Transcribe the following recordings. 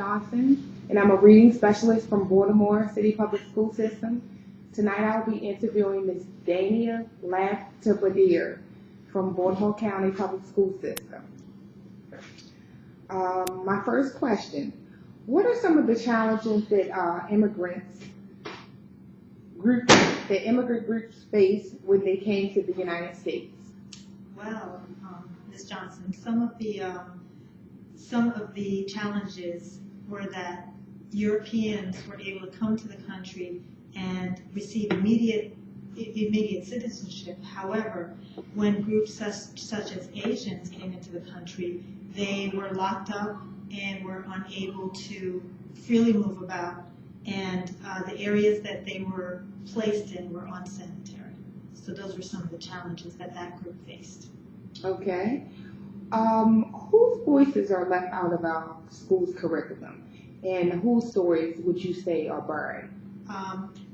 Johnson, and I'm a reading specialist from Baltimore City Public School System. Tonight I'll be interviewing Ms. Dania Laftabadir from Baltimore County Public School System. My first question, what are some of the challenges that immigrant groups face when they came to the United States? Well, Ms. Johnson, some of the challenges were that Europeans were able to come to the country and receive immediate citizenship. However, when groups such as Asians came into the country, they were locked up and were unable to freely move about, and the areas that they were placed in were unsanitary. So those were some of the challenges that group faced. Okay. Whose voices are left out of our school's curriculum, and whose stories would you say are buried?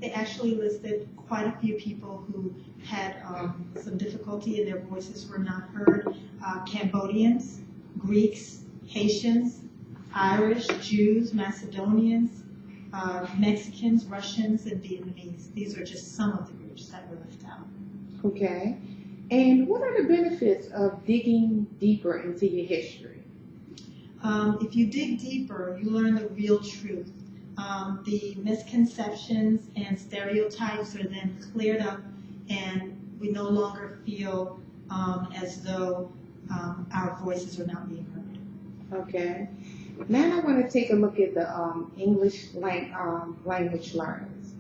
They actually listed quite a few people who had some difficulty and their voices were not heard. Cambodians, Greeks, Haitians, Irish, Jews, Macedonians, Mexicans, Russians, and Vietnamese. These are just some of the groups that were left out. Okay. And what are the benefits of digging deeper into your history? If you dig deeper, you learn the real truth. The misconceptions and stereotypes are then cleared up, and we no longer feel as though our voices are not being heard. Okay. Now I want to take a look at the English language learners.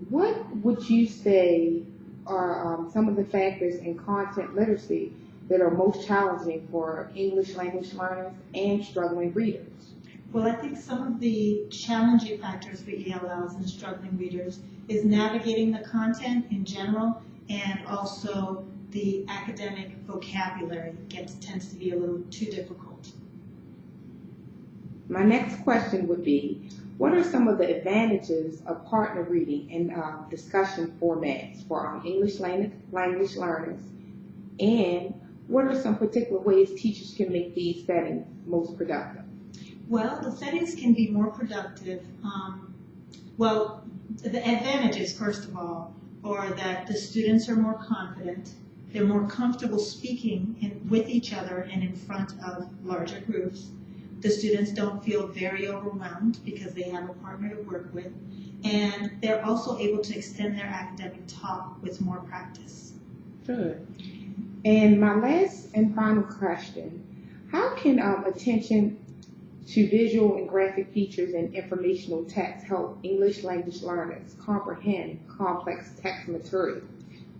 What would you say are some of the factors in content literacy that are most challenging for English language learners and struggling readers? Well, I think some of the challenging factors for ELLs and struggling readers is navigating the content in general, and also the academic vocabulary tends to be a little too difficult. My next question would be, what are some of the advantages of partner reading and discussion formats for our English language learners? And what are some particular ways teachers can make these settings most productive? Well, the settings can be more productive. Well, the advantages, first of all, are that the students are more confident. They're more comfortable speaking with each other and in front of larger groups. The students don't feel very overwhelmed because they have a partner to work with. And they're also able to extend their academic talk with more practice. Good. And my last and final question, how can attention to visual and graphic features and informational text help English language learners comprehend complex text material?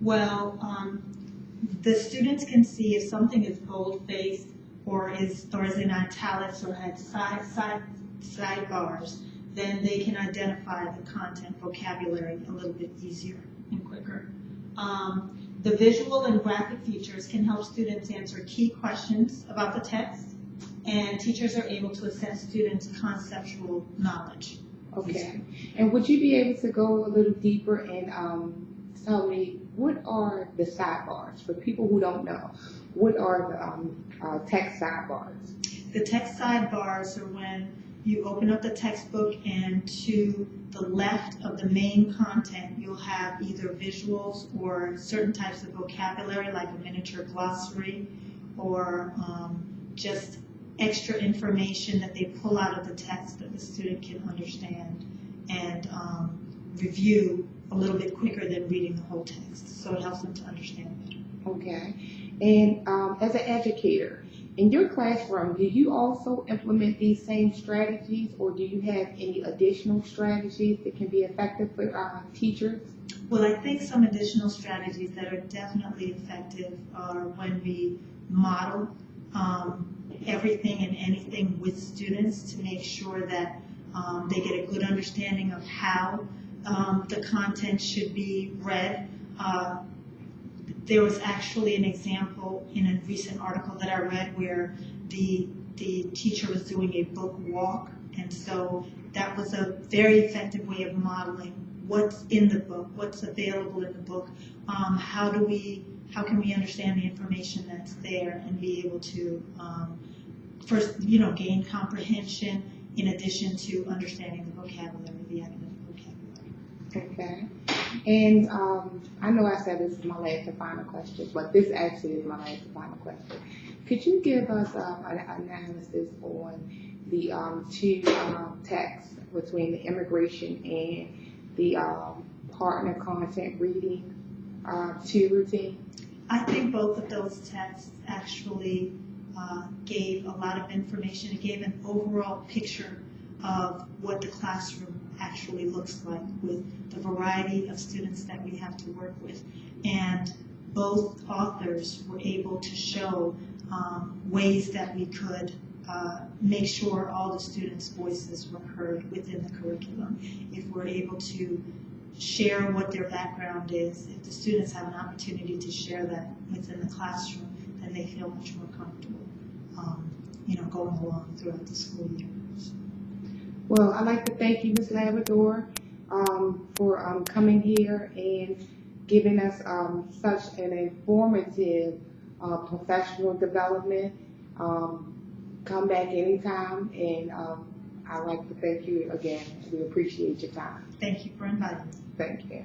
Well, the students can see if something is bold-faced or is in italics or has sidebars, then they can identify the content vocabulary a little bit easier and quicker. The visual and graphic features can help students answer key questions about the text, and teachers are able to assess students' conceptual knowledge. Okay. And would you be able to go a little deeper and tell me, what are the sidebars for people who don't know? What are the text sidebars? The text sidebars are when you open up the textbook, and to the left of the main content, you'll have either visuals or certain types of vocabulary, like a miniature glossary, or just extra information that they pull out of the text that the student can understand and review a little bit quicker than reading the whole text. So it helps them to understand better. Okay. And as an educator, in your classroom, do you also implement these same strategies, or do you have any additional strategies that can be effective for teachers? Well, I think some additional strategies that are definitely effective are when we model everything and anything with students to make sure that they get a good understanding of how the content should be read. There was actually an example in a recent article that I read where the teacher was doing a book walk, and so that was a very effective way of modeling what's in the book, what's available in the book, how can we understand the information that's there and be able to first, gain comprehension in addition to understanding the vocabulary, the academic vocabulary. Okay. And I know I said this is my last and final question, but this actually is my last and final question. Could you give us an analysis on the two texts between the immigration and the partner content reading two routine? I think both of those texts actually gave a lot of information. It gave an overall picture of what the classroom actually looks like with the variety of students that we have to work with. And both authors were able to show ways that we could make sure all the students' voices were heard within the curriculum. If we're able to share what their background is, if the students have an opportunity to share that within the classroom, then they feel much more comfortable, going along throughout the school year. Well, I'd like to thank you, Ms. Labrador, for coming here and giving us such an informative professional development. Come back anytime, and I'd like to thank you again. We appreciate your time. Thank you for inviting me. Thank you.